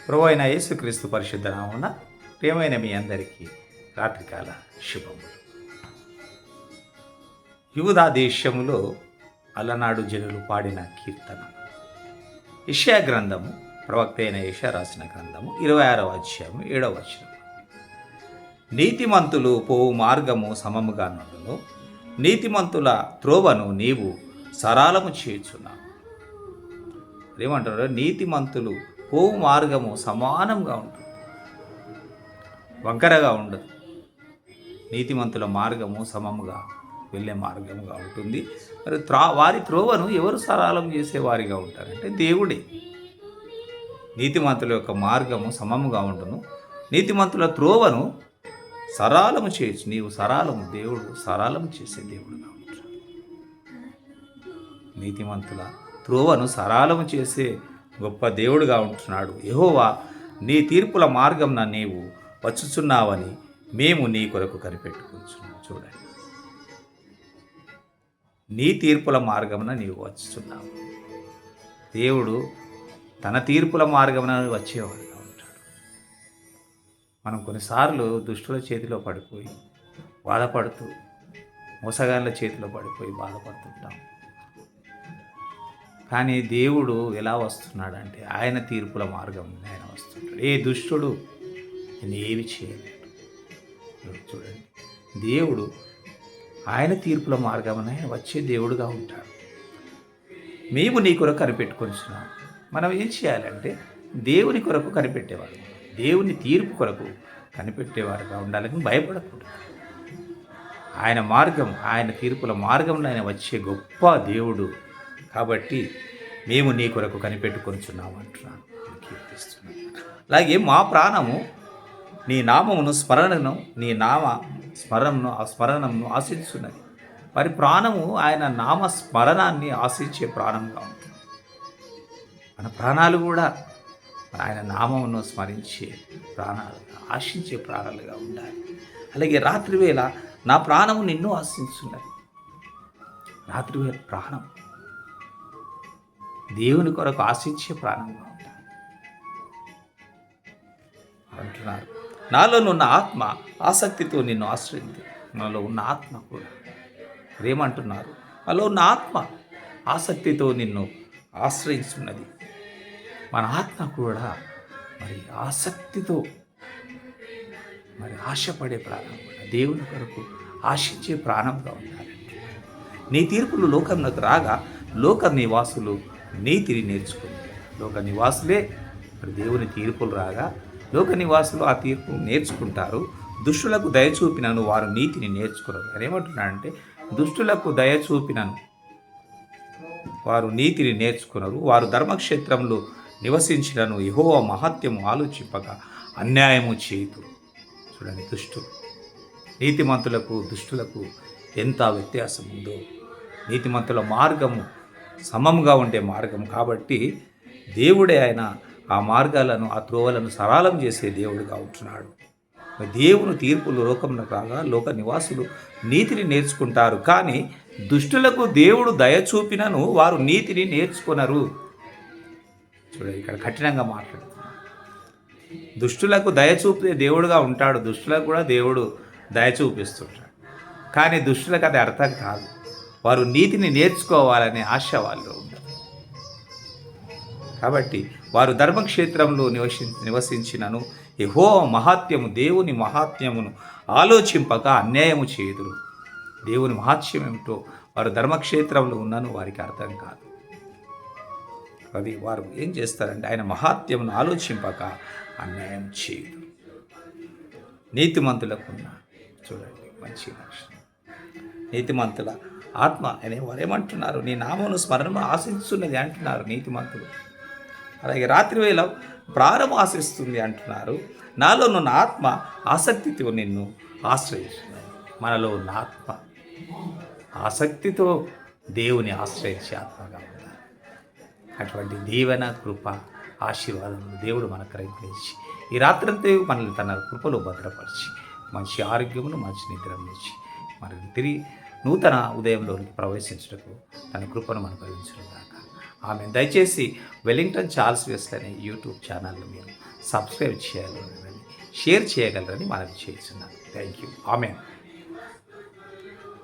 ప్రభువైన యేసుక్రీస్తు పరిశుద్ధ నామమున ప్రియమైన మీ అందరికీ రాత్రికాల శుభములు. యూదా దేశములో అలనాడు జనులు పాడిన కీర్తన. యెషయా గ్రంథము, ప్రవక్త అయిన యెషయా రాసిన గ్రంథము 26వ అధ్యాయము 7వ వచనం. నీతిమంతులు పోవు మార్గము సమముగా నుండును, నీతిమంతుల త్రోవను నీవు సరాలము చేయుచున్నావు. ఏమంటారు? నీతిమంతులు పోవు మార్గము సమానంగా ఉంటుంది, వంకరగా ఉండదు. నీతిమంతుల మార్గము సమముగా వెళ్ళే మార్గముగా ఉంటుంది. మరి వారి త్రోవను ఎవరు సరళం చేసేవారిగా ఉంటారంటే దేవుడే. నీతిమంతుల యొక్క మార్గము సమముగా ఉండును, నీతిమంతుల త్రోవను సరళము చేయొచ్చు. నీవు సరళము, దేవుడు సరళము చేసే దేవుడుగా ఉంటాడు. నీతిమంతుల త్రోవను సరళము చేసే గొప్ప దేవుడుగా ఉంటున్నాడు. యెహోవా, నీ తీర్పుల మార్గంన నీవు వచ్చుచున్నావని మేము నీ కొరకు కనిపెట్టుకుంటున్నాం. చూడండి, నీ తీర్పుల మార్గమున నీవు వచ్చుచున్నావు. దేవుడు తన తీర్పుల మార్గమున వచ్చేవాడుగా ఉంటాడు. మనం కొన్నిసార్లు దుష్టుల చేతిలో పడిపోయి బాధపడుతూ, మోసగాళ్ళ చేతిలో పడిపోయి బాధపడుతుంటాం. కానీ దేవుడు ఎలా వస్తున్నాడంటే ఆయన తీర్పుల మార్గం ఆయన వస్తుంటాడు. ఏ దుష్టుడు నేను ఏమి చేయలేడు. చూడండి, దేవుడు ఆయన తీర్పుల మార్గం ఆయన వచ్చే దేవుడుగా ఉంటాడు. మేము నీ కొరకు కనిపెట్టుకొనిస్తున్నాం. మనం ఏం చేయాలంటే దేవుని కొరకు కనిపెట్టేవారు, దేవుని తీర్పు కొరకు కనిపెట్టేవారుగా ఉండాలని భయపడకూడదు. ఆయన మార్గం, ఆయన తీర్పుల మార్గంలో ఆయన వచ్చే గొప్ప దేవుడు కాబట్టి మేము నీ కొరకు కనిపెట్టుకొనిచున్నాము అంటున్నాను, కీర్తిస్తున్నాను. అలాగే మా ప్రాణము నీ నామమును స్మరణను, నీ నామ స్మరణను ఆశించున్నది. మరి ప్రాణము ఆయన నామ స్మరణాన్ని ఆశించే ప్రాణంగా ఉంటుంది. మన ప్రాణాలు కూడా ఆయన నామమును స్మరించే ప్రాణాలుగా, ఆశించే ప్రాణాలుగా ఉండాలి. అలాగే రాత్రివేళ నా ప్రాణము నిన్ను ఆశించున్నది. రాత్రివేళ ప్రాణం దేవుని కొరకు ఆశించే ప్రాణంగా ఉంటారు అంటున్నారు. నాలోనున్న ఆత్మ ఆసక్తితో నిన్ను ఆశ్రయింది. నాలో ఉన్న ఆత్మ కూడా ఏమంటున్నారు? నాలో ఉన్న ఆత్మ ఆసక్తితో నిన్ను ఆశ్రయిస్తున్నది. మన ఆత్మ కూడా మరి ఆసక్తితో మరి ఆశపడే ప్రాణం కూడా, దేవుని కొరకు ఆశించే ప్రాణంగా ఉండాలంటే నీ తీర్పులు లోకంలోకి రాగా లోక నివాసులు నీతిని నేర్చుకుంటారు. లోక నివాసులే మరి దేవుని తీర్పులు రాగా లోక నివాసులు ఆ తీర్పు నేర్చుకుంటారు. దుష్టులకు దయ చూపినను వారు నీతిని నేర్చుకున్నారు. అని ఏమంటున్నాడంటే దుష్టులకు దయ చూపినను వారు నీతిని నేర్చుకున్నారు. వారు ధర్మక్షేత్రంలో నివసించినను యెహోవా మహాత్యము ఆలోచింపగా అన్యాయము చేయుదురు. చూడండి, దుష్టులు నీతిమంతులకు దుష్టులకు ఎంత వ్యత్యాసం ఉందో. నీతిమంతుల మార్గము సమముగా ఉండే మార్గం కాబట్టి దేవుడే ఆయన ఆ మార్గాలను, ఆ త్రోవలను సరళం చేసే దేవుడుగా ఉంటున్నాడు. దేవుని తీర్పులు లోకంలో కాగా లోక నివాసులు నీతిని నేర్చుకుంటారు. కానీ దుష్టులకు దేవుడు దయ చూపినను వారు నీతిని నేర్చుకున్నారు. చూడండి, ఇక్కడ కఠినంగా మాట్లాడుతున్నారు. దుష్టులకు దయ చూపే దేవుడుగా ఉంటాడు, దుష్టులకు కూడా దేవుడు దయ చూపిస్తుంటాడు. కానీ దుష్టులకు అది అర్థం కాదు. వారు నీతిని నేర్చుకోవాలనే ఆశ వాళ్ళు ఉండదు. కాబట్టి వారు ధర్మక్షేత్రంలో నివసించినను యెహోవా మహాత్యము, దేవుని మహాత్మ్యమును ఆలోచింపక అన్యాయము చేయుదురు. దేవుని మహాత్మ్యం ఏమిటో వారు ధర్మక్షేత్రంలో ఉన్నను వారికి అర్థం కాదు. అది వారు ఏం చేస్తారంటే ఆయన మహాత్మ్యమును ఆలోచింపక అన్యాయం చేయుదురు. నీతిమంతులకున్న చూడండి మంచి లక్షణం. నీతిమంతుల ఆత్మ అనే వారు ఏమంటున్నారు? నీ నామమును స్మరణను ఆశిస్తున్నది అంటున్నారు నీతిమంతులు. అలాగే రాత్రివేళ ప్రాణం ఆశిస్తుంది అంటున్నారు. నాలో ఉన్న ఆత్మ ఆసక్తితో నిన్ను ఆశ్రయిస్తున్నది. మనలో ఉన్న ఆత్మ ఆసక్తితో దేవుని ఆశ్రయించే ఆత్మగా ఉండాలి. అటువంటి దీవెన, కృప, ఆశీర్వాదములు దేవుడు మనకు అనుగ్రహించి ఈ రాత్రంతా మనల్ని తన కృపలో భద్రపరిచి మంచి ఆరోగ్యమును, మంచి నిద్రను ఇచ్చి మనకి తిరిగి నూతన ఉదయంలోనికి ప్రవేశించుటకు తన కృపను మనకు అందించును గాక. ఆమె దయచేసి వెల్లింగ్టన్ చార్ల్స్ వెస్లీ అనే యూట్యూబ్ ఛానల్ను మీరు సబ్స్క్రైబ్ చేయగలరని షేర్ చేయగలరని మనవి చేస్తున్నాను. Thank you. ఆమెన్.